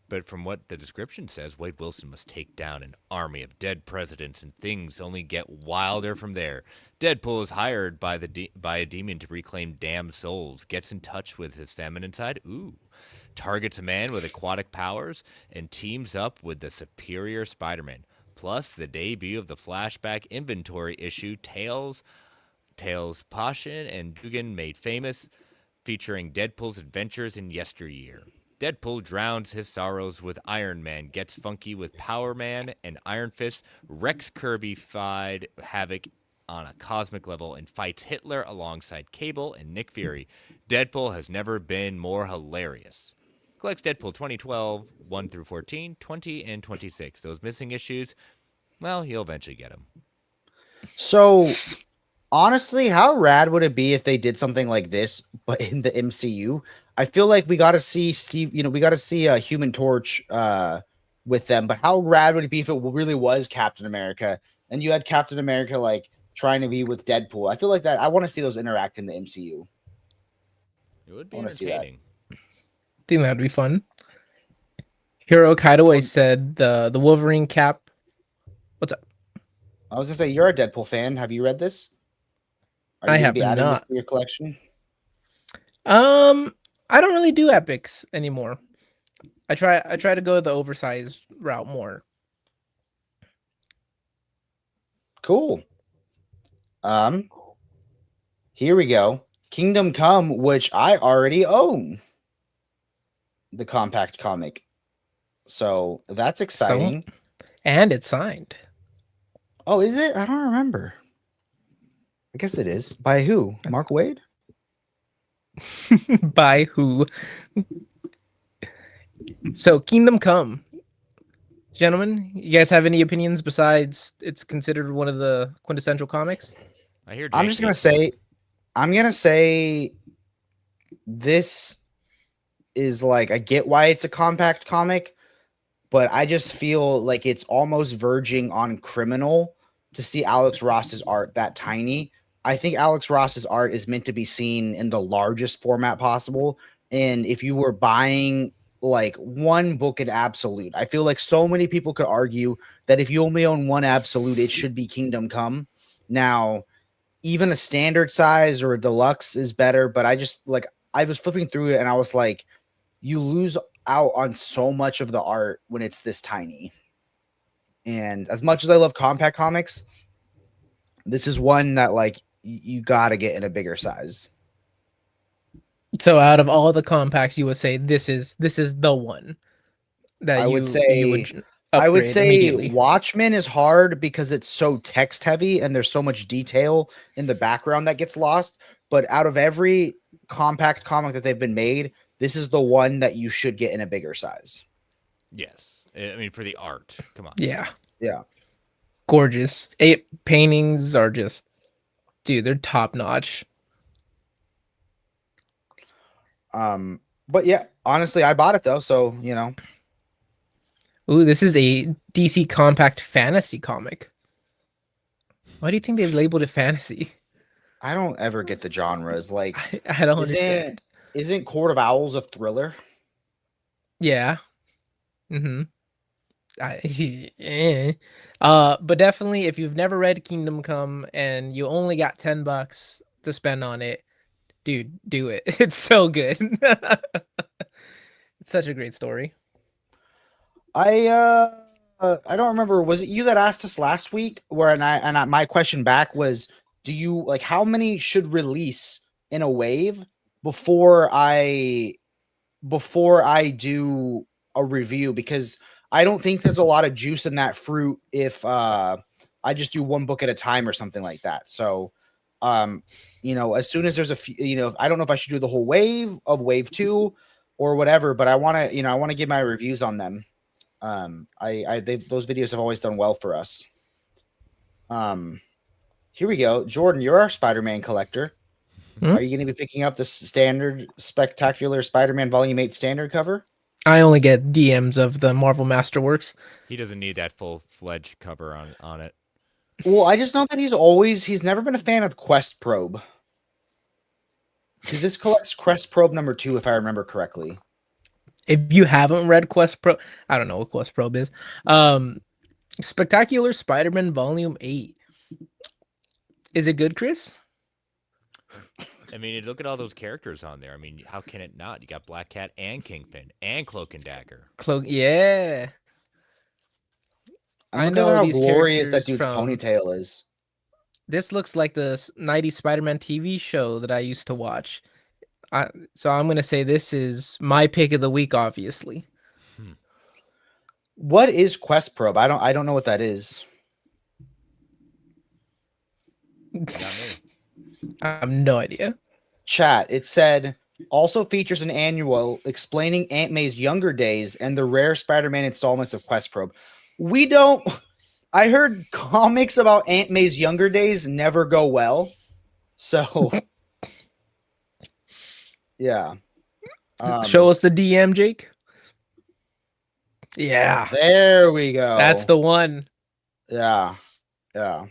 But from what the description says, Wade Wilson must take down an army of dead presidents, and things only get wilder from there. Deadpool is hired by a demon to reclaim damned souls, gets in touch with his feminine side, targets a man with aquatic powers, and teams up with the superior Spider-Man. Plus, the debut of the flashback inventory issue, Tales Passion and Dugan Made Famous, featuring Deadpool's adventures in yesteryear. Deadpool drowns his sorrows with Iron Man, gets funky with Power Man and Iron Fist, wrecks Kirby-fied havoc on a cosmic level, and fights Hitler alongside Cable and Nick Fury. Deadpool has never been more hilarious. Collects Deadpool 2012, 1 through 14, 20, and 26. Those missing issues, well, you'll eventually get them. So, honestly, how rad would it be if they did something like this, but in the MCU? I feel like we got to see Steve, we got to see a Human Torch with them, but how rad would it be if it really was Captain America and you had Captain America like trying to be with Deadpool? I feel like that. I want to see those interact in the MCU. It would be entertaining. I think that'd be fun. Hiro Kaidaway said the Wolverine cap. What's up? I was gonna say you're a Deadpool fan. Have you read this? Are I you gonna have be adding this not. to your collection? I don't really do epics anymore. I try to go the oversized route more. Cool. Here we go. Kingdom Come, which I already own. The compact comic. So that's exciting. And it's signed. Oh, is it? I don't remember. I guess it is. By who? Mark Waid? By who? So Kingdom Come. Gentlemen, you guys have any opinions besides it's considered one of the quintessential comics? I hear. I'm just gonna say this is like, I get why it's a compact comic, but I just feel like it's almost verging on criminal to see Alex Ross's art that tiny. I think Alex Ross's art is meant to be seen in the largest format possible. And if you were buying like one book in absolute, I feel like so many people could argue that if you only own one absolute, it should be Kingdom Come. Now, even a standard size or a deluxe is better, but I just like, I was flipping through it and I was like, you lose out on so much of the art when it's this tiny. And as much as I love compact comics, this is one that like you got to get in a bigger size. So out of all the compacts, you would say this is the one that you would upgrade Watchmen is hard because it's so text heavy and there's so much detail in the background that gets lost. But out of every compact comic that they've been made, this is the one that you should get in a bigger size. Yes. I mean, for the art. Come on. Yeah. Yeah. Gorgeous. Paintings are just, dude, they're top notch. But yeah, honestly, I bought it though, so you know. Ooh, this is a DC compact fantasy comic. Why do you think they labeled it fantasy? I don't ever get the genres. Like, I don't understand. Isn't Court of Owls a thriller? Yeah. Mm-hmm. But definitely, if you've never read Kingdom Come and you only got $10 to spend on it, dude, do it. It's so good. It's such a great story. I don't remember. Was it you that asked us last week? My question back was, do you like how many should release in a wave before I do a review? Because I don't think there's a lot of juice in that fruit if I just do one book at a time or something like that. So As soon as there's I don't know if I should do the whole wave of wave 2 or whatever, but I want to give my reviews on them. Those videos have always done well for us. Here we go. Jordan, you're our Spider-Man collector. Are you going to be picking up the standard spectacular Spider-Man Volume 8 standard cover? I only get DMs of the Marvel Masterworks. He doesn't need that full-fledged cover on it. Well, I just know that he's never been a fan of Quest Probe. Because this collects Quest Probe number 2, if I remember correctly. If you haven't read Quest Probe, I don't know what Quest Probe is. Spectacular Spider-Man Volume 8. Is it good, Chris? I mean, look at all those characters on there. I mean, how can it not? You got Black Cat and Kingpin and Cloak and Dagger. Yeah. I know how glorious that dude's ponytail is. This looks like the 90s Spider-Man TV show that I used to watch. So I'm going to say this is my pick of the week, obviously. What is Quest Probe? I don't know what that is. Got me. I have no idea. Chat, it said, also features an annual explaining Aunt May's younger days and the rare Spider-Man installments of Quest Probe. I heard comics about Aunt May's younger days never go well. So, yeah. Show us the DM, Jake. Yeah. There we go. That's the one. Yeah. Yeah.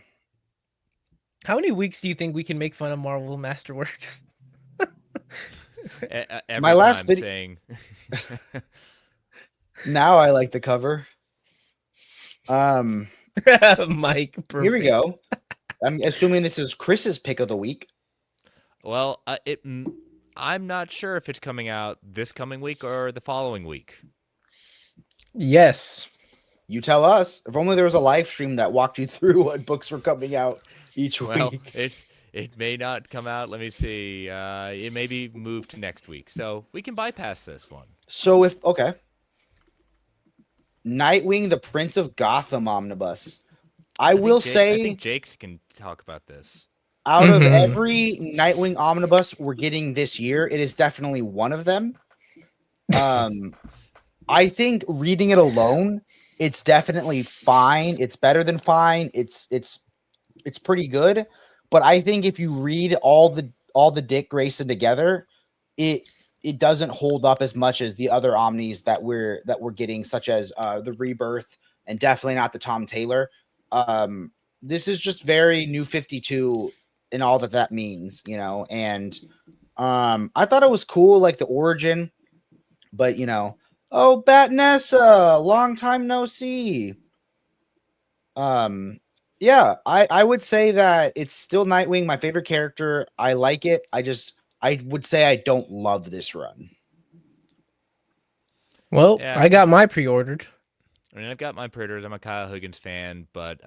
How many weeks do you think we can make fun of Marvel Masterworks? My last video. Saying... Now I like the cover. Mike, perfect. Here we go. I'm assuming this is Chris's pick of the week. Well, I'm not sure if it's coming out this coming week or the following week. Yes. You tell us. If only there was a live stream that walked you through what books were coming out each week. It may not come out. Let me see. It may be moved to next week. So we can bypass this one. So okay. Nightwing, the Prince of Gotham omnibus. I think Jake can talk about this. Out of every Nightwing omnibus we're getting this year, it is definitely one of them. I think reading it alone, it's definitely fine. It's better than fine. It's pretty good. But I think if you read all the Dick Grayson together, it doesn't hold up as much as the other omnis that we're getting, such as the Rebirth, and definitely not the Tom Taylor. This is just very New 52 and all that means, and I thought it was cool, like the origin, but oh, Batnessa, long time no see. Yeah, I would say that it's still Nightwing, my favorite character. I like it. I would say I don't love this run. Well, yeah, I got my pre-ordered. I mean, I've got my pre-orders. I'm a Kyle Higgins fan, but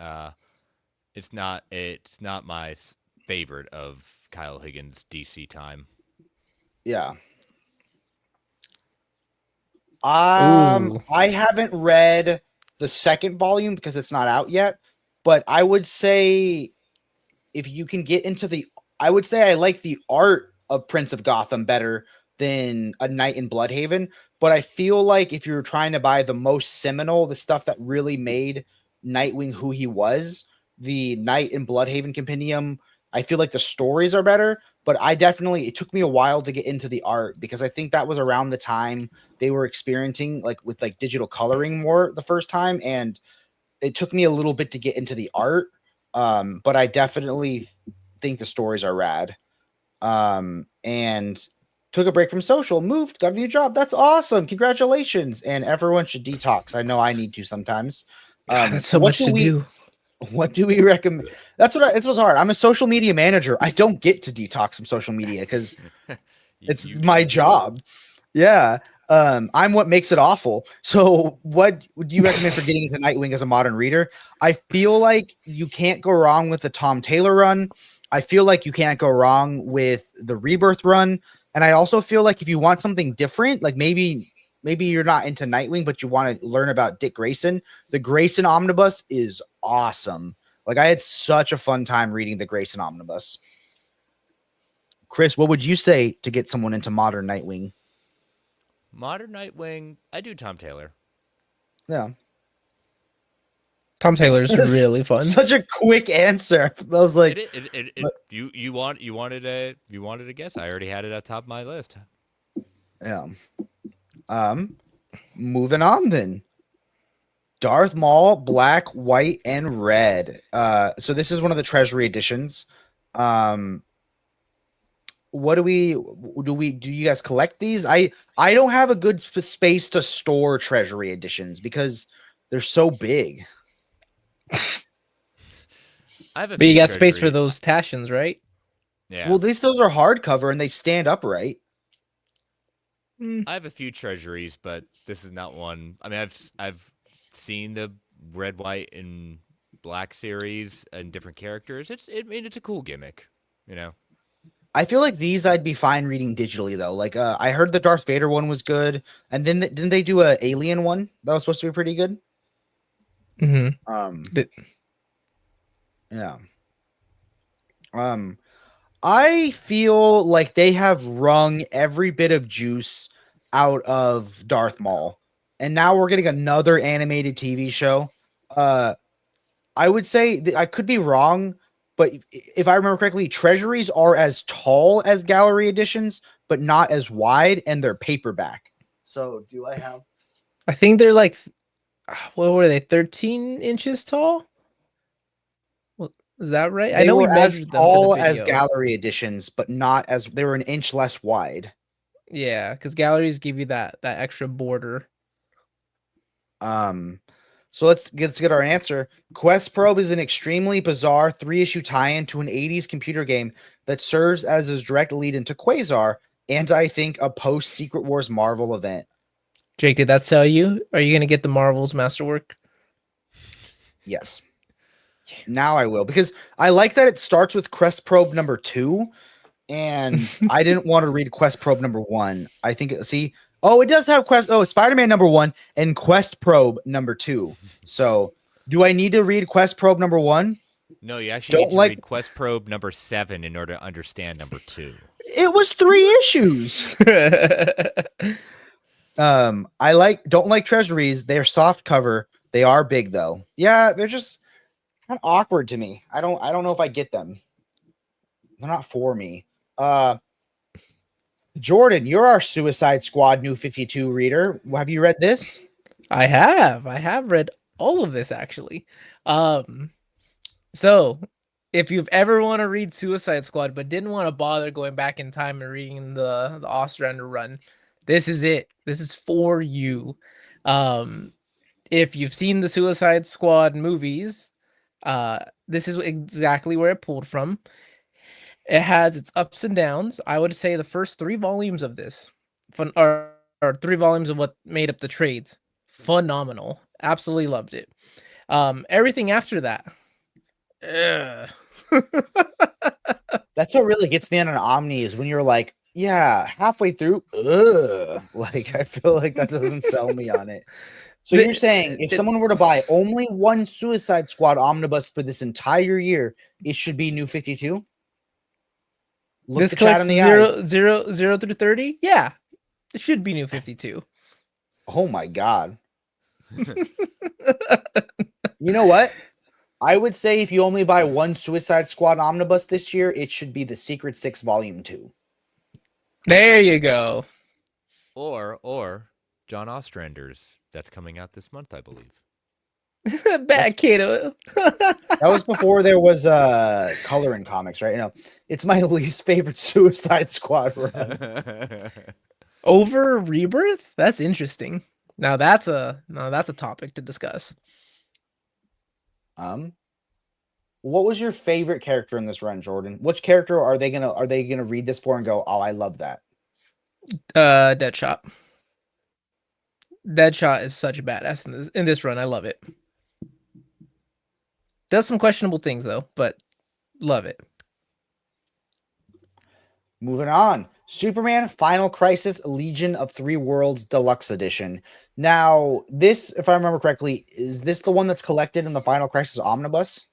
it's not my favorite of Kyle Higgins DC time. Yeah. I haven't read the second volume because it's not out yet, but I would say if you can get into I would say I like the art of Prince of Gotham better than A Night in Bloodhaven, but I feel like if you're trying to buy the most seminal, the stuff that really made Nightwing who he was, the Night in Bloodhaven compendium, I feel like the stories are better, but it took me a while to get into the art because I think that was around the time they were experimenting with digital coloring more the first time, and it took me a little bit to get into the art. But I definitely think the stories are rad. And took a break from social, moved, got a new job. That's awesome. Congratulations. And everyone should detox. I know I need to sometimes. God, that's so much to do. What do we recommend? It's what's hard. I'm a social media manager. I don't get to detox from social media because it's my job. Yeah. I'm what makes it awful. So what would you recommend for getting into Nightwing as a modern reader? I feel like you can't go wrong with the Tom Taylor run. I feel like you can't go wrong with the Rebirth run. And I also feel like if you want something different, like maybe you're not into Nightwing, but you want to learn about Dick Grayson, the Grayson Omnibus is awesome. Like I had such a fun time reading the Grayson Omnibus. Chris, what would you say to get someone into modern Nightwing? Modern Nightwing, I do Tom Taylor. Yeah. Tom Taylor's really fun. Such a quick answer. I was like, you wanted a guess. I already had it at top of my list. yeah. Moving on then. Darth Maul, black, white, and red. So this is one of the Treasury editions. What do you guys collect these? I don't have a good space to store Treasury editions because they're so big. But you got space for those Tations, right? Yeah. Well, those are hardcover and they stand upright. I have a few treasuries, but this is not one. I mean, I've seen the red, white, and black series and different characters. It's a cool gimmick, you know. I feel like these I'd be fine reading digitally though. Like I heard the Darth Vader one was good, and then didn't they do a Alien one that was supposed to be pretty good? Mm-hmm. Yeah. I feel like they have wrung every bit of juice out of Darth Maul, and now we're getting another animated TV show. I would say I could be wrong, but if I remember correctly, treasuries are as tall as gallery editions, but not as wide, and they're paperback. So do I have? I think they're like, what were they? 13 inches tall. Is that right? I know we measured them for the video. As gallery editions, but not as they were an inch less wide. Yeah, because galleries give you that extra border. So let's get our answer. Quest Probe is an extremely bizarre 3-issue tie-in to an 80s computer game that serves as his direct lead into Quasar, and I think a post-Secret Wars Marvel event. Jake, did that sell you? Are you gonna get the Marvel's Masterwork? Yes. Now I will, because I like that it starts with Quest Probe number 2, and I didn't want to read Quest Probe number 1. I think it does have Spider-Man number 1 and Quest Probe number 2. So do I need to read Quest Probe number 1? No, you actually need to read Quest Probe number 7 in order to understand number 2. It was 3 issues. I don't like treasuries. They're soft cover. They are big though. Yeah, they're just kind of awkward to me. I don't know if I get them. They're not for me. Jordan, you're our Suicide Squad New 52 reader. Have you read this? I have read all of this actually. So if you've ever want to read Suicide Squad but didn't want to bother going back in time and reading the Ostrander run, this is it. This is for you. If you've seen the Suicide Squad movies, this is exactly where it pulled from. It has its ups and downs. I would say the first 3 volumes of this are 3 volumes of what made up the trades. Phenomenal. Absolutely loved it. Everything after that. That's what really gets me on an Omni is when you're like, yeah, halfway through, like I feel like that doesn't sell me on it. So you're saying if someone were to buy only one Suicide Squad omnibus for this entire year, it should be New 52? This collects 0 through 30? Yeah. It should be New 52. Oh my god. You know what? I would say if you only buy one Suicide Squad omnibus this year, it should be the Secret 6 Volume 2. There you go. Or John Ostrander's. That's coming out this month, I believe. Bad Kato. That was before there was color in comics, right? You know, it's my least favorite Suicide Squad run. Over Rebirth? That's interesting. Now that's a topic to discuss. What was your favorite character in this run, Jordan? Which character are they gonna read this for and go, oh, I love that? Deadshot. Deadshot is such a badass in this run. I love it. Does some questionable things though, but love it. Moving on. Superman Final Crisis Legion of 3 Worlds Deluxe Edition. Now, this, if I remember correctly, is this the one that's collected in the Final Crisis Omnibus?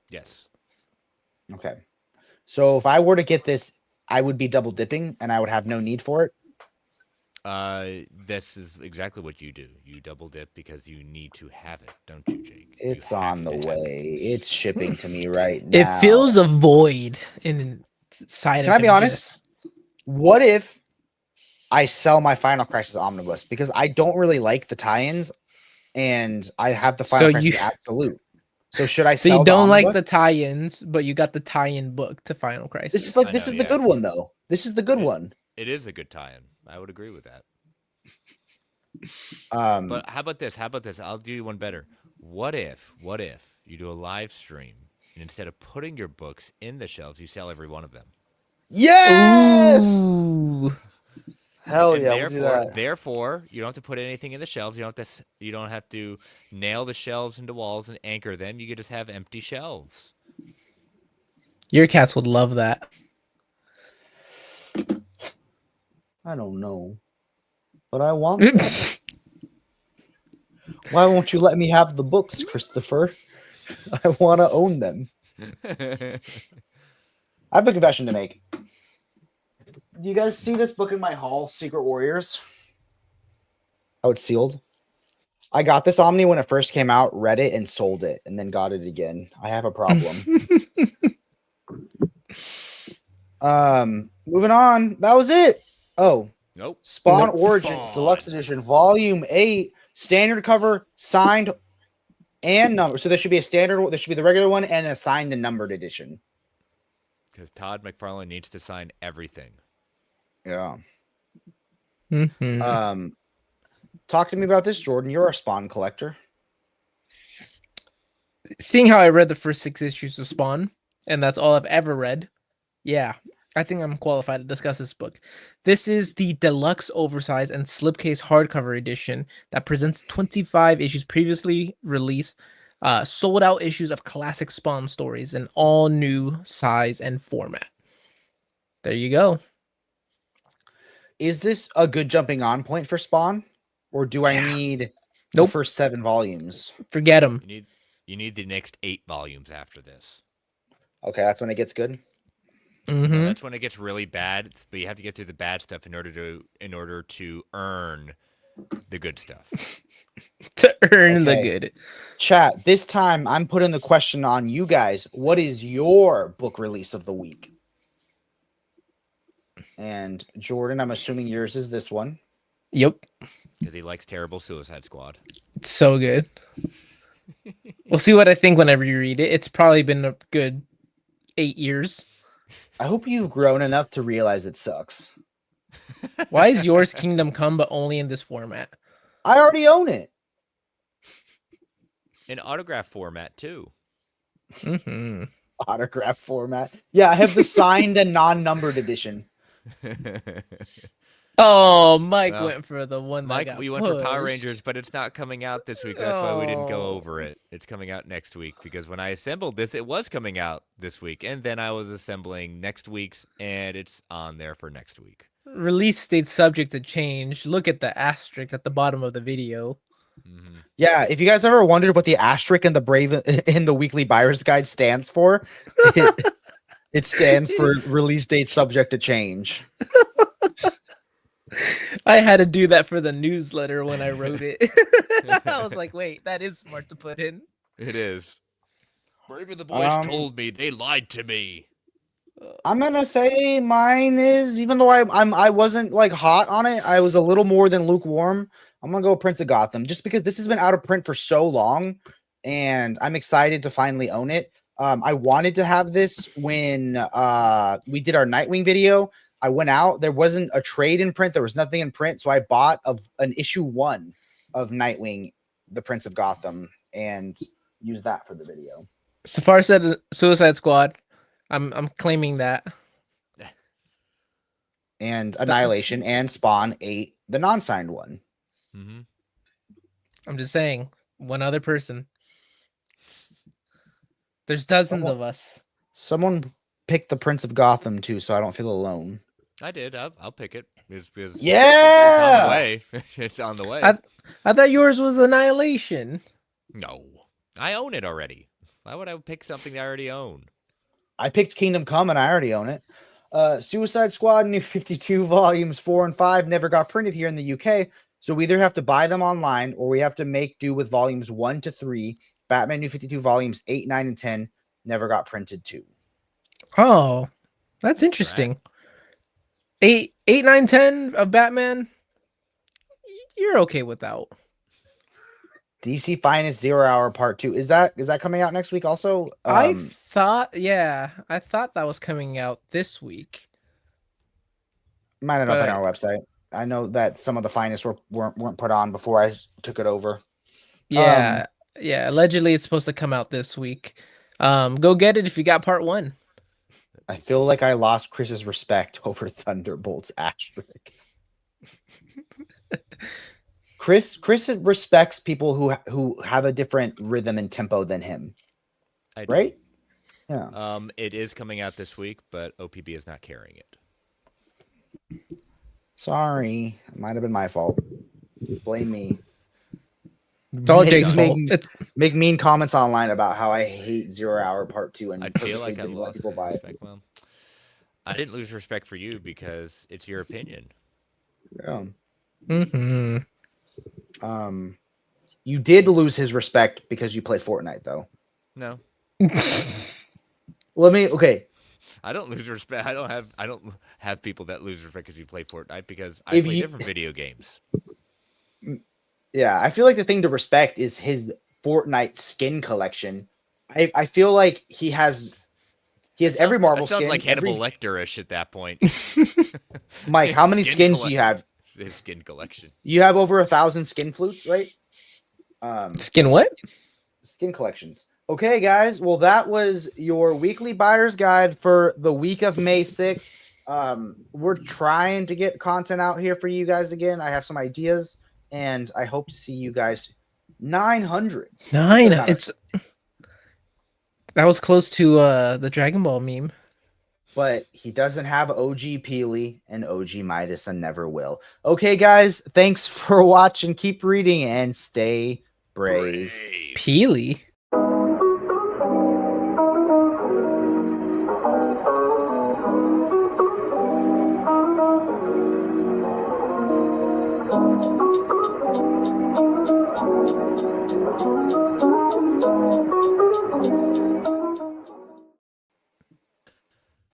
Yes. Okay. So if I were to get this, I would be double dipping, and I would have no need for it. This is exactly what you do. You double dip because you need to have it, don't you, Jake? It's You have on the to have it. way. It's shipping to me right It now. fills a void inside Can of I be him, honest? just- What if I sell my Final Crisis Omnibus because I don't really like the tie-ins, and I have the Final So Crisis you- Absolute. So should I So sell you the don't like Omnibus? the tie-ins, but you got the tie-in book to Final Crisis. This is like I this know, is the yeah. good one though. This is the good one. It is a good tie-in. I would agree with that. But How about this? How about this? I'll do you one better. What if you do a live stream and instead of putting your books in the shelves, you sell every one of them? yes, Ooh. hell And yeah, we'll do that. Therefore, you don't have to put anything in the shelves. You don't have to nail the shelves into walls and anchor them. You could just have empty shelves. Your cats would love that. I don't know, but I want that. Why won't you let me have the books, Christopher? I want to own them. I have a confession to make. Do you guys see this book in my haul, Secret Warriors? Oh, it's sealed. I got this Omni when it first came out, read it, and sold it, and then got it again. I have a problem. Moving on. That was it. Oh, Nope. Spawn Nope. Origins Spawn. Deluxe Edition, Volume 8, standard cover, signed and numbered. So there should be a standard, there should be the regular one, and a signed and numbered edition. Because Todd McFarlane needs to sign everything. Yeah. Mhm. Talk to me about this, Jordan. You're a Spawn collector. Seeing how I read the first 6 issues of Spawn, and that's all I've ever read, yeah, I think I'm qualified to discuss this book. This is the deluxe oversized and slipcase hardcover edition that presents 25 issues previously released, sold out issues of classic Spawn stories in all new size and format. There you go. Is this a good jumping on point for Spawn? Or do I Yeah. need Nope. the first 7 volumes? Forget them. You need the next 8 volumes after this. Okay, that's when it gets good. Mm-hmm. That's when it gets really bad. But you have to get through the bad stuff in order to earn the good stuff. To earn the Okay. good. Chat, this time I'm putting the question on you guys. What is your book release of the week? And Jordan, I'm assuming yours is this one. Yep. Because he likes Terrible Suicide Squad. It's so good. We'll see what I think whenever you read it. It's probably been a good 8 years. I hope you've grown enough to realize it sucks. Why is yours Kingdom Come, but only in this format? I already own it. In autograph format, too. Mm-hmm. Autograph format. Yeah, I have the signed and non-numbered edition. Oh, Mike Well, went for the one that Mike, got we went for Power pushed. Rangers, but it's not coming out this week. That's why we didn't go Oh. over it. It's coming out next week because when I assembled this, it was coming out this week. And then I was assembling next week's, and it's on there for next week. Release date subject to change. Look at the asterisk at the bottom of the video. Mm-hmm. Yeah, if you guys ever wondered what the asterisk in the Brave in the weekly buyer's guide stands for, it stands for release date subject to change. I had to do that for the newsletter when I wrote it. I was like, wait, that is smart to put in. It is. Brave and the boys Um, told me. They lied to me. I'm gonna say mine is, even though I wasn't like hot on it, I was a little more than lukewarm. I'm gonna go Prince of Gotham just because this has been out of print for so long, and I'm excited to finally own it. I wanted to have this when we did our Nightwing video. I went out, there wasn't a trade in print, there was nothing in print, so I bought an issue 1 of Nightwing, the Prince of Gotham, and used that for the video. Safar said Suicide Squad. I'm claiming that. And Annihilation and Spawn 8, the non-signed one. Mm-hmm. I'm just saying, one other person. There's dozens of us. Someone picked the Prince of Gotham too, so I don't feel alone. I did. I'll pick it. It's on the Yeah, way. It's on the way. I thought yours was Annihilation. No. I own it already. Why would I pick something I already own? I picked Kingdom Come and I already own it. Suicide Squad New 52 volumes 4 and 5 never got printed here in the UK, so we either have to buy them online or we have to make do with volumes 1 to 3. Batman New 52 volumes 8, 9, and 10 never got printed too. Oh, that's interesting. 8, 9, 10 of Batman. You're okay without. DC Finest 0 Hour Part 2. Is that coming out next week also? I thought that was coming out this week. Might have not been on our website. I know that some of the Finest weren't put on before I took it over. Yeah, yeah. Allegedly, it's supposed to come out this week. Go get it if you got part 1. I feel like I lost Chris's respect over Thunderbolt's asterisk. Chris respects people who have a different rhythm and tempo than him. Right? Yeah. It is coming out this week, but OPB is not carrying it. Sorry, it might have been my fault. Blame me. It's all Jake's fault. Make mean comments online about how I hate 0 Hour Part 2 and I feel like I lost people buy it. Well, I didn't lose respect for you because it's your opinion. Yeah. Mm-hmm. You did lose his respect because you play Fortnite, though. No. Okay. I don't lose respect. I don't have people that lose respect because you play Fortnite because I play different video games. Yeah, I feel like the thing to respect is his Fortnite skin collection. I feel like he has every Marvel skin. Sounds like Hannibal Lecter-ish at that point. Mike, how many skins do you have? His skin collection. You have over 1,000 skin flutes, right? Skin what? Skin collections. Okay, guys. Well, that was your weekly buyer's guide for the week of May 6th. We're trying to get content out here for you guys again. I have some ideas, and I hope to see you guys 900. That was close to the Dragon Ball meme. But he doesn't have OG Peely and OG Midas and never will. Okay, guys. Thanks for watching. Keep reading and stay brave. Peely?